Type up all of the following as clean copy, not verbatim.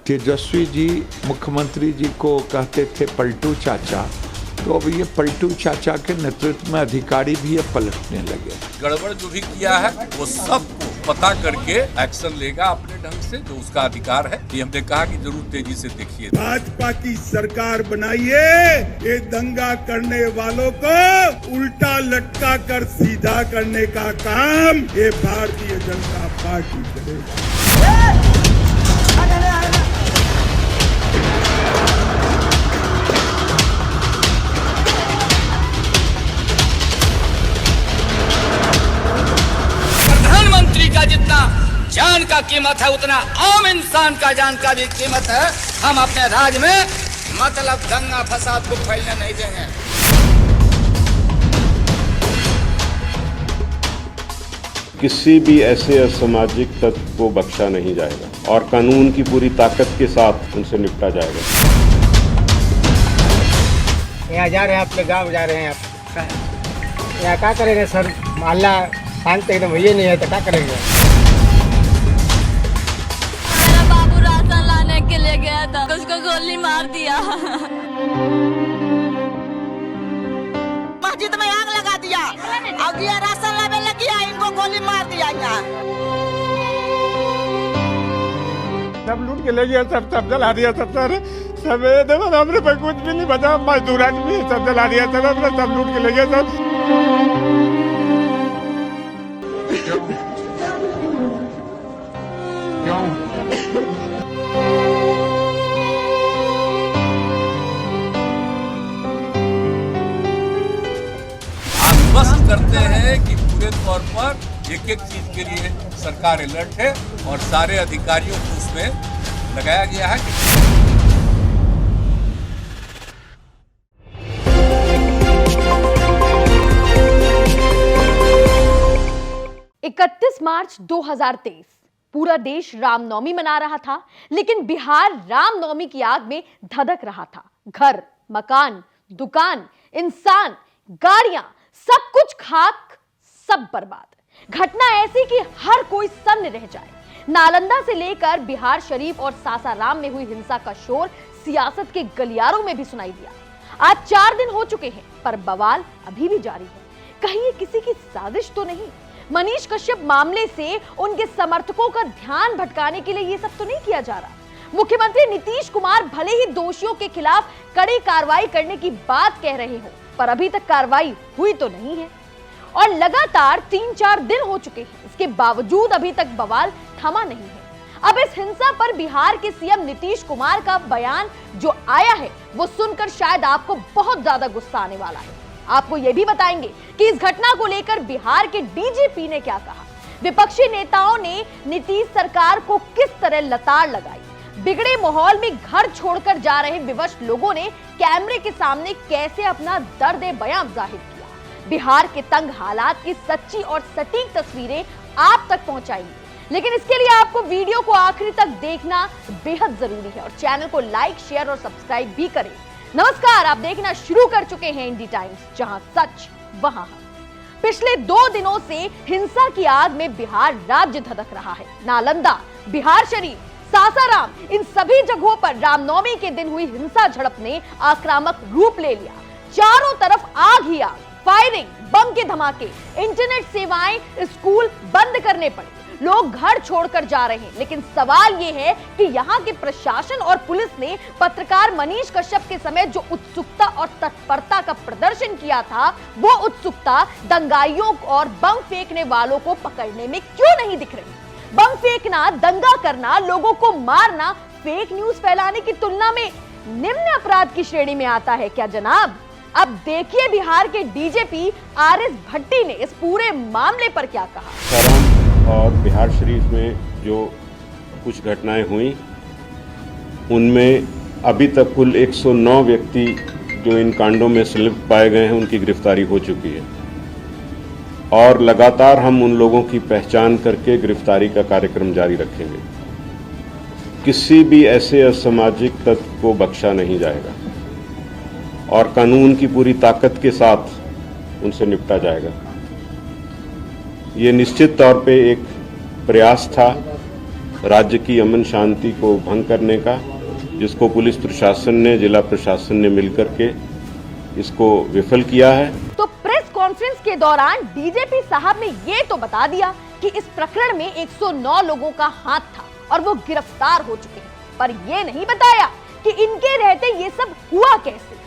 तेजस्वी जी मुख्यमंत्री जी को कहते थे पलटू चाचा, तो अब ये पलटू चाचा के नेतृत्व में अधिकारी भी अब पलटने लगे। गड़बड़ जो भी किया है वो सबको पता करके एक्शन लेगा अपने ढंग से, जो उसका अधिकार है। ये हमने कहा कि जरूर तेजी से देखिए। भाजपा की सरकार बनाइए, ये दंगा करने वालों को उल्टा लटका कर सीधा करने का काम ये भारतीय जनता पार्टी करेगी। प्रधानमंत्री का जितना जान का कीमत है उतना आम इंसान का जान का भी कीमत है। हम अपने राज्य में मतलब दंगा फसाद को फैलने नहीं देंगे। किसी भी ऐसे असामाजिक तत्व को बख्शा नहीं जाएगा और कानून की पूरी ताकत के साथ उनसे निपटा जाएगा। यहाँ जा रहे हैं, अपने गांव जा रहे हैं। आप यहाँ क्या करेंगे सर? मोहल्ला शांत एकदम ये नहीं है तो क्या करेंगे? मेरा बाबू राशन लाने के लिए गया था, उसको गोली मार दिया। मस्जिद में आग लगा दिया और ये राशन लाने लगी, इनको गोली मार दिया। यहाँ सब लूट के ले गया, सब जला दिया, सब हमने पर कुछ भी नहीं बचा। मजदूर आदमी सब जला दिया, सब लूट के ले गया सब। आश्वस्त करते हैं कि पूरे तौर पर एक एक चीज के लिए सरकार अलर्ट है और सारे अधिकारियों को उसमें लगाया गया है। 31 मार्च 2023 पूरा देश रामनवमी मना रहा था, लेकिन बिहार रामनवमी की आग में धधक रहा था। घर, मकान, दुकान, इंसान, गाड़ियां, सब कुछ खाक, सब बर्बाद। घटना ऐसी कि हर कोई सन्न रह जाए। नालंदा से लेकर बिहार शरीफ और सासाराम में हुई हिंसा का शोर सियासत के गलियारों में भी सुनाई दिया। आज 4 दिन हो चुके हैं, पर बवाल अभी भी जारी है। कहीं ये किसी की साजिश तो नहीं? मनीष कश्यप मामले से उनके समर्थकों का ध्यान भटकाने के लिए ये सब तो नहीं किया जा रहा? मुख्यमंत्री नीतीश कुमार भले ही दोषियों के खिलाफ कड़ी कार्रवाई करने की बात कह रहे हो, पर अभी तक कार्रवाई हुई तो नहीं है। और लगातार 3-4 दिन हो चुके हैं, इसके बावजूद अभी तक बवाल थमा नहीं है। अब इस हिंसा पर बिहार के सीएम नीतीश कुमार का बयान जो आया है, वो सुनकर शायद आपको बहुत ज्यादा गुस्सा आने वाला है। आपको यह भी बताएंगे कि इस घटना को लेकर बिहार के डीजीपी ने क्या कहा, विपक्षी नेताओं ने नीतीश सरकार को किस तरह लताड़ लगाई, बिगड़े माहौल में घर छोड़कर जा रहे विवश लोगों ने कैमरे के सामने कैसे अपना दर्द बयां जाहिर किया। बिहार के तंग हालात की सच्ची और सटीक तस्वीरें आप तक पहुंचाएंगे, लेकिन इसके लिए आपको वीडियो को आखिरी तक देखना बेहद जरूरी है और चैनल को लाइक, शेयर और सब्सक्राइब भी करें। नमस्कार, आप देखना शुरू कर चुके हैं इंडी टाइम्स, जहां सच वहां है। पिछले 2 दिनों से हिंसा की आग में बिहार राज्य धधक रहा है। नालंदा, बिहार शरीफ, सासाराम, इन सभी जगहों पर रामनवमी के दिन हुई हिंसा झड़प ने आक्रामक रूप ले लिया। चारों तरफ आग ही आग, फायरिंग, बम के धमाके, इंटरनेट सेवाएं, स्कूल बंद करने पड़े, लोग घर छोड़कर जा रहे हैं। लेकिन सवाल यह है कि यहाँ के प्रशासन और पुलिस ने पत्रकार मनीष कश्यप के समय जो उत्सुकता और तत्परता का प्रदर्शन किया था, वो उत्सुकता दंगाइयों और बम फेंकने वालों को पकड़ने में क्यों नहीं दिख रही? बम फेंकना, दंगा करना, लोगों को मारना फेक न्यूज फैलाने की तुलना में निम्न अपराध की श्रेणी में आता है क्या जनाब? अब देखिए बिहार के डीजीपी आरएस भट्टी ने इस पूरे मामले पर क्या कहा। और बिहार शरीफ में जो कुछ घटनाएं हुई, उनमें अभी तक कुल 109 व्यक्ति जो इन कांडों में संलिप्त पाए गए हैं, उनकी गिरफ्तारी हो चुकी है और लगातार हम उन लोगों की पहचान करके गिरफ्तारी का कार्यक्रम जारी रखेंगे। किसी भी ऐसे असामाजिक तत्व को बख्शा नहीं जाएगा और कानून की पूरी ताकत के साथ उनसे निपटा जाएगा। ये निश्चित तौर पे एक प्रयास था राज्य की अमन शांति को भंग करने का, जिसको पुलिस प्रशासन ने, जिला प्रशासन ने मिलकर के इसको विफल किया है। तो प्रेस कॉन्फ्रेंस के दौरान डीजीपी साहब ने ये तो बता दिया कि इस प्रकरण में 109 लोगों का हाथ था और वो गिरफ्तार हो चुके हैं, पर ये नहीं बताया कि इनके रहते ये सब हुआ कैसे।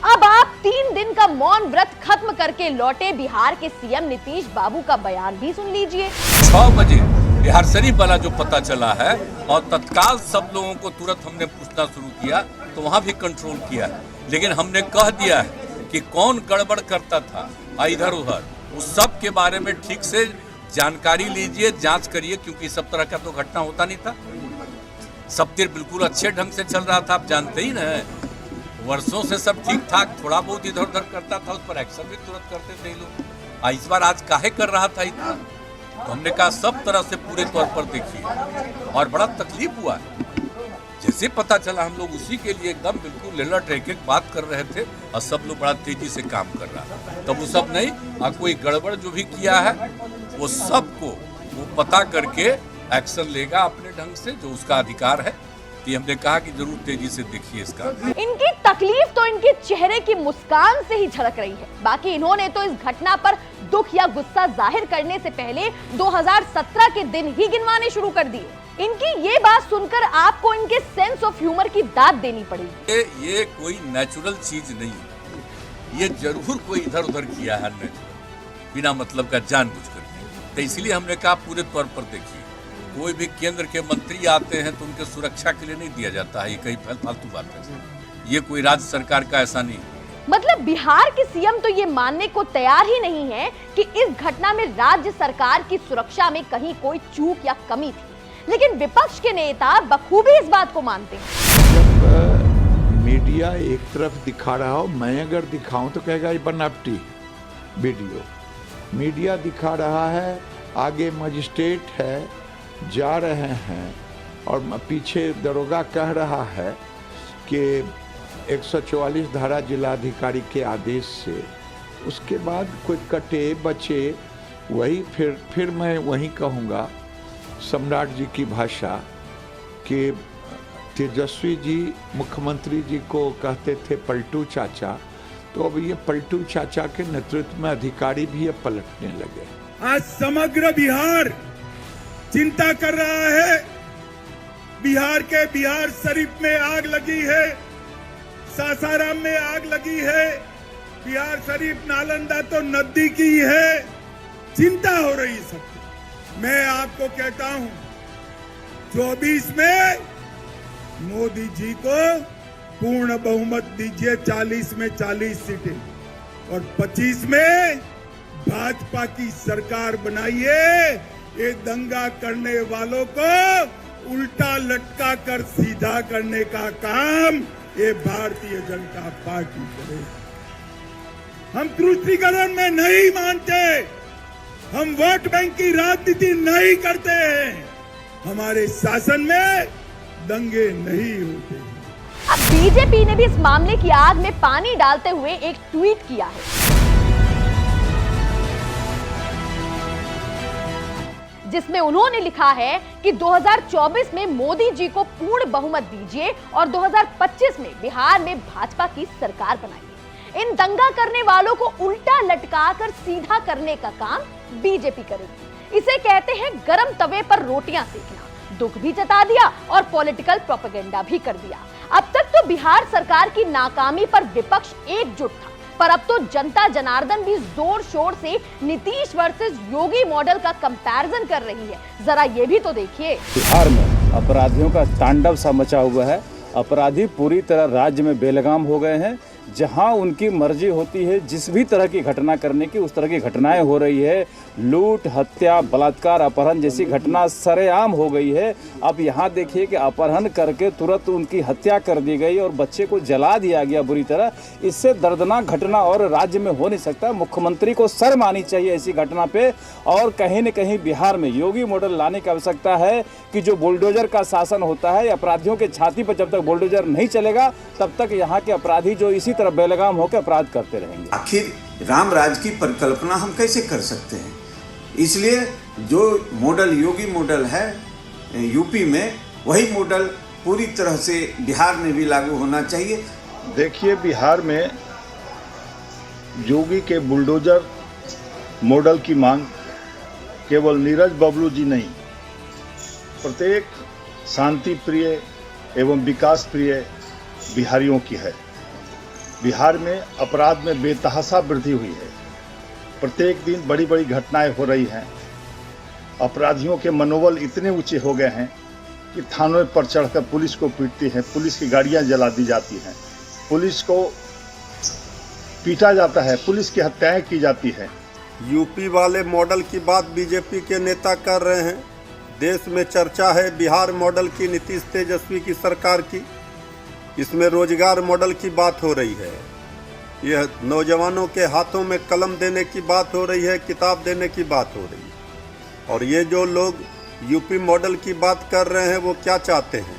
अब आप 3 दिन का मौन व्रत खत्म करके लौटे बिहार के सीएम नीतीश बाबू का बयान भी सुन लीजिए। 6 बजे बिहार शरीफ वाला जो पता चला है और तत्काल सब लोगों को तुरंत हमने पूछना शुरू किया, तो वहां भी कंट्रोल किया है, लेकिन हमने कह दिया है कि कौन गड़बड़ करता था इधर उधर, उस सब के बारे में ठीक से जानकारी लीजिए, जांच करिए, क्योंकि सब तरह का तो घटना होता नहीं था। सब तीर बिल्कुल अच्छे ढंग से चल रहा था, आप जानते ही ना, वर्षों से सब ठीक ठाक, थोड़ा बहुत इधर उधर करता था, उस पर एक्शन भी तुरंत करते थे लोग। इस बार आज काहे कर रहा था इतना, तो हमने कहा सब तरह से पूरे तौर पर देखिए, और बड़ा तकलीफ हुआ है। जैसे पता चला हम लोग उसी के लिए एकदम बिल्कुल अलर्ट एक एक बात कर रहे थे, और सब लोग बड़ा तेजी से काम कर रहा था। तब वो सब नहीं, कोई गड़बड़ जो भी किया है वो सबको वो पता करके एक्शन लेगा अपने ढंग से, जो उसका अधिकार है। तो हमने कहा कि जरूर तेजी से देखिए इसका। इनकी तकलीफ तो इनके चेहरे की मुस्कान से ही झलक रही है, बाकी इन्होंने तो इस घटना पर दुख या गुस्सा जाहिर करने से पहले 2017 के दिन ही गिनवाने शुरू कर दिए। इनकी ये बात सुनकर आपको इनके सेंस ऑफ ह्यूमर की दाद देनी पड़ेगी। ये कोई नेचुरल चीज नहीं है, ये जरूर कोई इधर उधर किया है बिना मतलब का जानबूझ कर। तो इसलिए हमने कहा पूरे तौर पर देखिए, कोई भी केंद्र के मंत्री आते हैं तो उनके सुरक्षा के लिए नहीं दिया जाता है, ये कई फालतू बात है, ये कोई राज्य सरकार का ऐसा नहीं। मतलब बिहार के सीएम तो ये मानने को तैयार ही नहीं है कि इस घटना में राज्य सरकार की सुरक्षा में कहीं कोई चूक या कमी थी, लेकिन विपक्ष के नेता बखूबी इस बात को मानते हैं। जब मीडिया एक तरफ दिखा रहा हो, मैं अगर दिखाऊं तो कहेगा ये बनावटी वीडियो। मीडिया दिखा रहा है, आगे मजिस्ट्रेट है, जा रहे हैं, और पीछे दरोगा कह रहा है कि 144 धारा जिलाधिकारी के आदेश से, उसके बाद कोई कटे बचे, वही फिर मैं वही कहूँगा सम्राट जी की भाषा कि तेजस्वी जी मुख्यमंत्री जी को कहते थे पलटू चाचा, तो अब ये पलटू चाचा के नेतृत्व में अधिकारी भी अब पलटने लगे। आज समग्र बिहार चिंता कर रहा है। बिहार के बिहार शरीफ में आग लगी है, सासाराम में आग लगी है, बिहार शरीफ नालंदा तो नजदीकी है, चिंता हो रही सबको। मैं आपको कहता हूं 24 में मोदी जी को पूर्ण बहुमत दीजिए, 40 में 40 सीटें, और 25 में भाजपा की सरकार बनाइए। ये दंगा करने वालों को उल्टा लटका कर सीधा करने का काम ये भारतीय जनता पार्टी करेगी। हम तुष्टीकरण में नहीं मानते, हम वोट बैंक की राजनीति नहीं करते हैं, हमारे शासन में दंगे नहीं होते। अब बीजेपी ने भी इस मामले की आग में पानी डालते हुए एक ट्वीट किया है, जिसमें उन्होंने लिखा है कि 2024 में मोदी जी को पूर्ण बहुमत दीजिए और 2025 में बिहार में भाजपा की सरकार बनाइए। इन दंगा करने वालों को उल्टा लटकाकर सीधा करने का काम बीजेपी करेगी। इसे कहते हैं गरम तवे पर रोटियां सेकना। दुख भी जता दिया और पॉलिटिकल प्रोपेगेंडा भी कर दिया। अब तक तो बिहार सरकार की नाकामी पर विपक्ष एकजुट था, पर अब तो जनता जनार्दन भी जोर शोर से नीतीश वर्सेस योगी मॉडल का कंपैरिजन कर रही है। जरा ये भी तो देखिए। बिहार में अपराधियों का तांडव सा मचा हुआ है। अपराधी पूरी तरह राज्य में बेलगाम हो गए हैं। जहां उनकी मर्जी होती है जिस भी तरह की घटना करने की, उस तरह की घटनाएं हो रही है। लूट, हत्या, बलात्कार, अपहरण जैसी घटना सरेआम हो गई है। अब यहाँ देखिए कि अपहरण करके तुरंत उनकी हत्या कर दी गई और बच्चे को जला दिया गया बुरी तरह। इससे दर्दनाक घटना और राज्य में हो नहीं सकता। मुख्यमंत्री को शर्म आनी चाहिए ऐसी घटना पे, और कहीं न कहीं बिहार में योगी मॉडल लाने की आवश्यकता है कि जो बुलडोजर का शासन होता है, अपराधियों के छाती पर जब तक बुलडोजर नहीं चलेगा तब तक यहाँ के अपराधी जो इसी तरह बेलगाम होकर अपराध करते रहेंगे। आखिर राम राज की परिकल्पना हम कैसे कर सकते हैं? इसलिए जो मॉडल योगी मॉडल है यूपी में, वही मॉडल पूरी तरह से बिहार में भी लागू होना चाहिए। देखिए, बिहार में योगी के बुलडोजर मॉडल की मांग केवल नीरज बबलू जी नहीं, प्रत्येक शांति प्रिय एवं विकास प्रिय बिहारियों की है। बिहार में अपराध में बेतहाशा वृद्धि हुई है। प्रत्येक दिन बड़ी बड़ी घटनाएं हो रही हैं। अपराधियों के मनोबल इतने ऊंचे हो गए हैं कि थानों पर चढ़कर पुलिस को पीटती हैं, पुलिस की गाड़ियां जला दी जाती हैं, पुलिस को पीटा जाता है, पुलिस की हत्याएं की जाती है। यूपी वाले मॉडल की बात बीजेपी के नेता कर रहे हैं। देश में चर्चा है बिहार मॉडल की, नीतीश तेजस्वी की सरकार की। इसमें रोजगार मॉडल की बात हो रही है। यह नौजवानों के हाथों में कलम देने की बात हो रही है, किताब देने की बात हो रही है। और ये जो लोग यूपी मॉडल की बात कर रहे हैं, वो क्या चाहते हैं?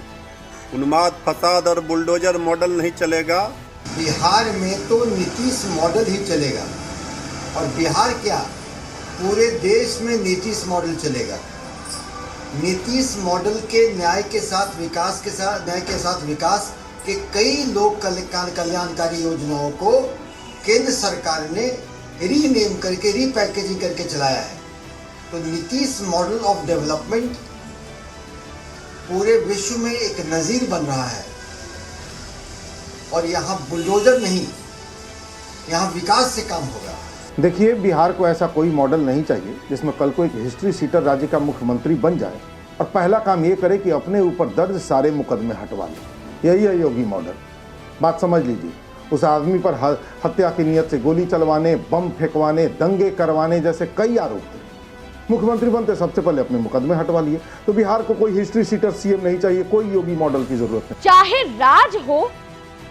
उन्माद, फसाद और बुलडोजर मॉडल नहीं चलेगा। बिहार में तो नीतीश मॉडल ही चलेगा। और बिहार क्या, पूरे देश में नीतीश मॉडल चलेगा। नीतीश मॉडल के न्याय के साथ विकास के कई लोक कल्याणकारी योजनाओं को केंद्र सरकार ने रीनेम करके, रीपैकेजिंग करके चलाया है। तो नीतीश मॉडल ऑफ डेवलपमेंट पूरे विश्व में एक नज़ीर बन रहा है। और यहाँ बुलडोजर नहीं, यहाँ विकास से काम होगा। देखिए, बिहार को ऐसा कोई मॉडल नहीं चाहिए जिसमें कल को एक हिस्ट्री सीटर राज्य का मुख्यमंत्री बन जाए और पहला काम ये करे कि अपने ऊपर दर्ज सारे मुकदमे हटवा ले। यही है योगी मॉडल। बात समझ लीजिए, उस आदमी पर हत्या की नियत से गोली चलवाने, बम फेंकवाने, दंगे करवाने जैसे कई आरोप थे। मुख्यमंत्री बनते सबसे पहले अपने मुकदमे हटवा लिए। तो बिहार को कोई हिस्ट्री सीटर सीएम नहीं चाहिए, कोई योगी मॉडल की जरूरत नहीं। चाहे राज हो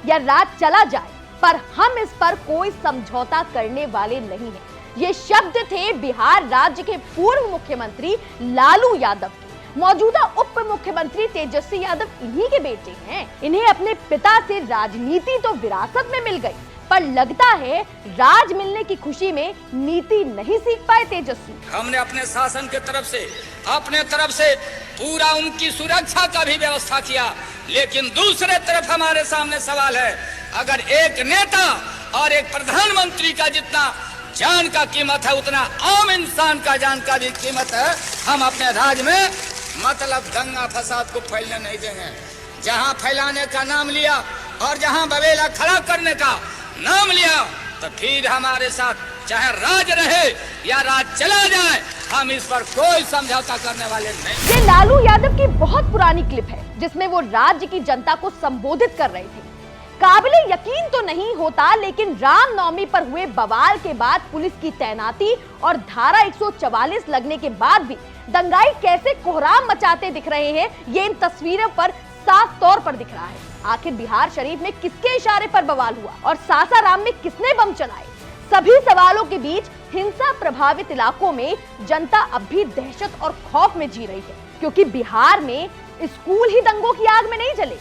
या राज चला जाए, पर हम इस पर कोई समझौता करने वाले नहीं हैं। ये शब्द थे बिहार राज्य के पूर्व मुख्यमंत्री लालू यादव के। मौजूदा उप मुख्यमंत्री तेजस्वी यादव इन्हीं के बेटे हैं। इन्हें अपने पिता से राजनीति तो विरासत में मिल गई, पर लगता है राज मिलने की खुशी में नीति नहीं सीख पाए तेजस्वी। हमने अपने शासन के अपने तरफ से पूरा उनकी सुरक्षा का भी व्यवस्था किया, लेकिन दूसरे तरफ हमारे सामने सवाल है, अगर एक नेता और एक प्रधानमंत्री का जितना जान का कीमत है, उतना आम इंसान का जान का भी कीमत है। हम अपने राज्य में मतलब दंगा फसाद को फैलने नहीं देंगे। जहां फैलाने का नाम लिया और जहां बवेला खड़ा करने का नाम लिया, तो फिर हमारे साथ चाहे राज रहे या राज चला जाए, हम इस पर कोई समझौता करने वाले नहीं। ये लालू यादव की बहुत पुरानी क्लिप है जिसमें वो राज्य की जनता को संबोधित कर रहे थे। काबिले यकीन तो नहीं होता, लेकिन रामनवमी पर हुए बवाल के बाद पुलिस की तैनाती और धारा 144 लगने के बाद भी दंगाई कैसे कोहराम मचाते दिख रहे हैं, ये इन तस्वीरों पर साफ तौर पर दिख रहा है। आखिर बिहार शरीफ में किसके इशारे पर बवाल हुआ और सासाराम में किसने बम चलाए? सभी सवालों के बीच हिंसा प्रभावित इलाकों में जनता अब भी दहशत और खौफ में जी रही है, क्योंकि बिहार में स्कूल ही दंगों की आग में नहीं जले,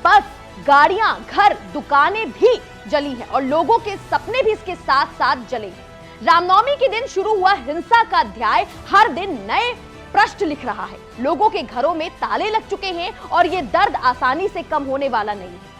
बस गाड़ियां, घर, दुकानें भी जली हैं और लोगों के सपने भी इसके साथ साथ जले हैं। रामनवमी के दिन शुरू हुआ हिंसा का अध्याय हर दिन नए पृष्ठ लिख रहा है। लोगों के घरों में ताले लग चुके हैं और ये दर्द आसानी से कम होने वाला नहीं है।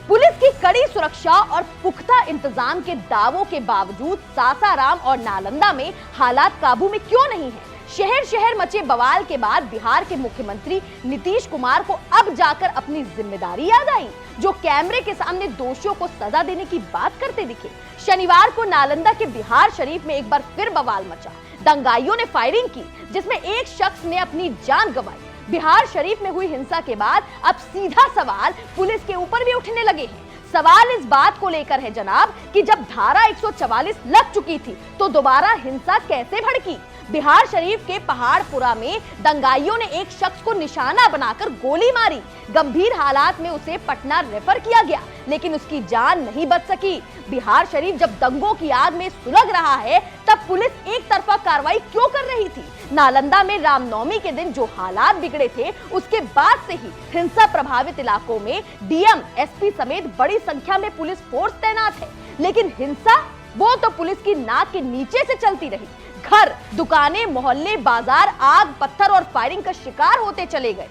पुलिस की कड़ी सुरक्षा और पुख्ता इंतजाम के दावों के बावजूद सासाराम और नालंदा में हालात काबू में क्यों नहीं है? शहर शहर मचे बवाल के बाद बिहार के मुख्यमंत्री नीतीश कुमार को अब जाकर अपनी जिम्मेदारी याद आई, जो कैमरे के सामने दोषियों को सजा देने की बात करते दिखे। शनिवार को नालंदा के बिहार शरीफ में एक बार फिर बवाल मचा। दंगाइयों ने फायरिंग की, जिसमें एक शख्स ने अपनी जान गंवाई। बिहार शरीफ में हुई हिंसा के बाद अब सीधा सवाल पुलिस के ऊपर भी उठने लगे हैं। सवाल इस बात को लेकर है जनाब कि जब धारा 144 लग चुकी थी तो दोबारा हिंसा कैसे भड़की? बिहार शरीफ के पहाड़पुरा में दंगाइयों ने एक शख्स को निशाना बनाकर गोली मारी। गंभीर हालात में उसे पटना रेफर किया गया, लेकिन उसकी जान नहीं बच सकी। बिहार शरीफ जब दंगों की आग में सुलग रहा है, तब पुलिस एक तरफा कार्रवाई क्यों कर रही थी? नालंदा में रामनवमी के दिन जो हालात बिगड़े थे, उसके बाद से ही हिंसा प्रभावित इलाकों में डीएम, एसपी समेत बड़ी संख्या में पुलिस फोर्स तैनात है, लेकिन हिंसा वो तो पुलिस की नाक के नीचे से चलती रही। घर, दुकानें, मोहल्ले, बाजार आग, पत्थर और फायरिंग का शिकार होते चले गए।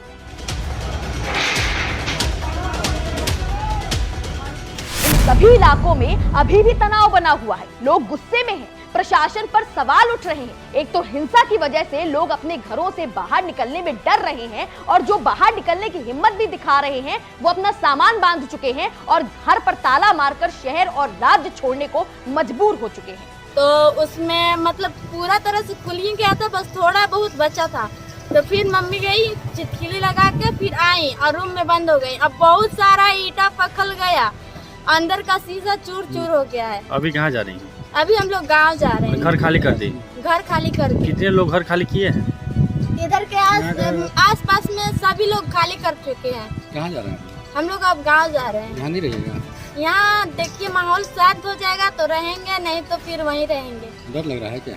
इन सभी इलाकों में अभी भी तनाव बना हुआ है। लोग गुस्से में हैं, प्रशासन पर सवाल उठ रहे हैं। एक तो हिंसा की वजह से लोग अपने घरों से बाहर निकलने में डर रहे हैं और जो बाहर निकलने की हिम्मत भी दिखा रहे हैं वो अपना सामान बांध चुके हैं और घर पर ताला मारकर शहर और राज्य छोड़ने को मजबूर हो चुके हैं। तो उसमें मतलब पूरा तरह से खुल ही गया था, बस थोड़ा बहुत बचा था। तो फिर मम्मी गई चिटकिली लगा के फिर आई और रूम में बंद हो गई। अब बहुत सारा ईटा पखल गया, अंदर का शीशा चूर चूर हो गया है। अभी कहाँ जा रही हैं? अभी हम लोग गांव जा रहे हैं। घर खाली कर दी? घर खाली कर दी। कितने लोग घर खाली किए हैं? इधर के आस पास में सभी लोग खाली कर चुके हैं। कहाँ जा रहे हैं? हम लोग अब गांव जा रहे हैं। यहाँ नहीं रहेगा? यहाँ देखिए माहौल शांत हो जाएगा तो रहेंगे, नहीं तो फिर वहीं रहेंगे। डर लग रहा है क्या?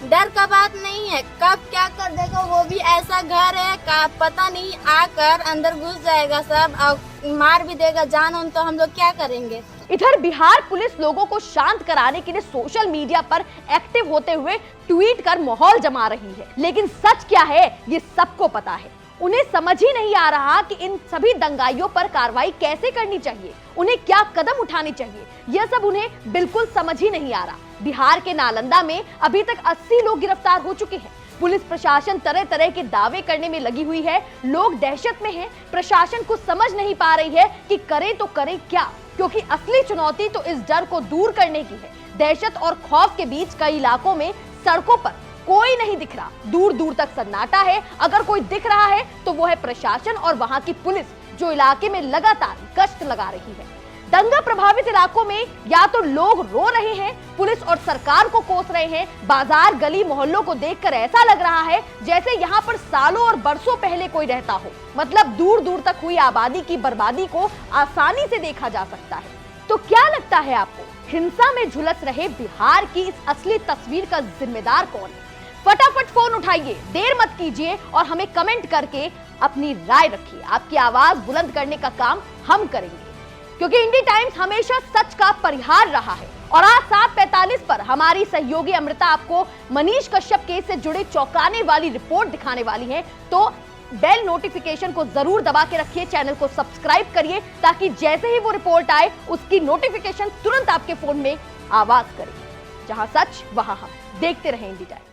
डर का बात नहीं है, कब क्या कर देगा। वो भी ऐसा घर है का पता नहीं, आकर अंदर घुस जाएगा सब और मार भी देगा जान उन, तो हम लोग क्या करेंगे। इधर बिहार पुलिस लोगों को शांत कराने के लिए सोशल मीडिया पर एक्टिव होते हुए ट्वीट कर माहौल जमा रही है, लेकिन सच क्या है ये सबको पता है। उन्हें समझ ही नहीं आ रहा कि इन सभी दंगाइयों पर कार्रवाई कैसे करनी चाहिए, उन्हें क्या कदम उठाने चाहिए, यह सब उन्हें बिल्कुल समझ ही नहीं आ रहा। बिहार के नालंदा में अभी तक 80 लोग गिरफ्तार हो चुके हैं। पुलिस प्रशासन तरह तरह के दावे करने में लगी हुई है। लोग दहशत में हैं। प्रशासन कुछ समझ नहीं पा रही है कि करे तो करे क्या, क्योंकि असली चुनौती तो इस डर को दूर करने की है। दहशत और खौफ के बीच कई इलाकों में सड़कों पर कोई नहीं दिख रहा, दूर दूर तक सन्नाटा है। अगर कोई दिख रहा है तो वो है प्रशासन और वहां की पुलिस, जो इलाके में लगातार गश्त लगा रही है। दंगा प्रभावित इलाकों में या तो लोग रो रहे हैं, पुलिस और सरकार को कोस रहे हैं। बाजार, गली, मोहल्लों को देखकर ऐसा लग रहा है जैसे यहाँ पर सालों और बरसों पहले कोई रहता हो। मतलब दूर दूर तक हुई आबादी की बर्बादी को आसानी से देखा जा सकता है। तो क्या लगता है आपको, हिंसा में झुलस रहे बिहार की इस असली तस्वीर का जिम्मेदार कौन है? फटाफट फोन उठाइए, देर मत कीजिए और हमें कमेंट करके अपनी राय रखिए। आपकी आवाज बुलंद करने का काम हम करेंगे, क्योंकि इंडी टाइम्स हमेशा सच का परिहार रहा है। और आज 7:45 पर हमारी सहयोगी अमृता आपको मनीष कश्यप केस से जुड़े चौंकाने वाली रिपोर्ट दिखाने वाली है। तो बेल नोटिफिकेशन को जरूर दबा के रखिए, चैनल को सब्सक्राइब करिए, ताकि जैसे ही वो रिपोर्ट आए उसकी नोटिफिकेशन तुरंत आपके फोन में आवाज करे। जहां सच वहां हम। देखते रहें इंडी टाइम्स।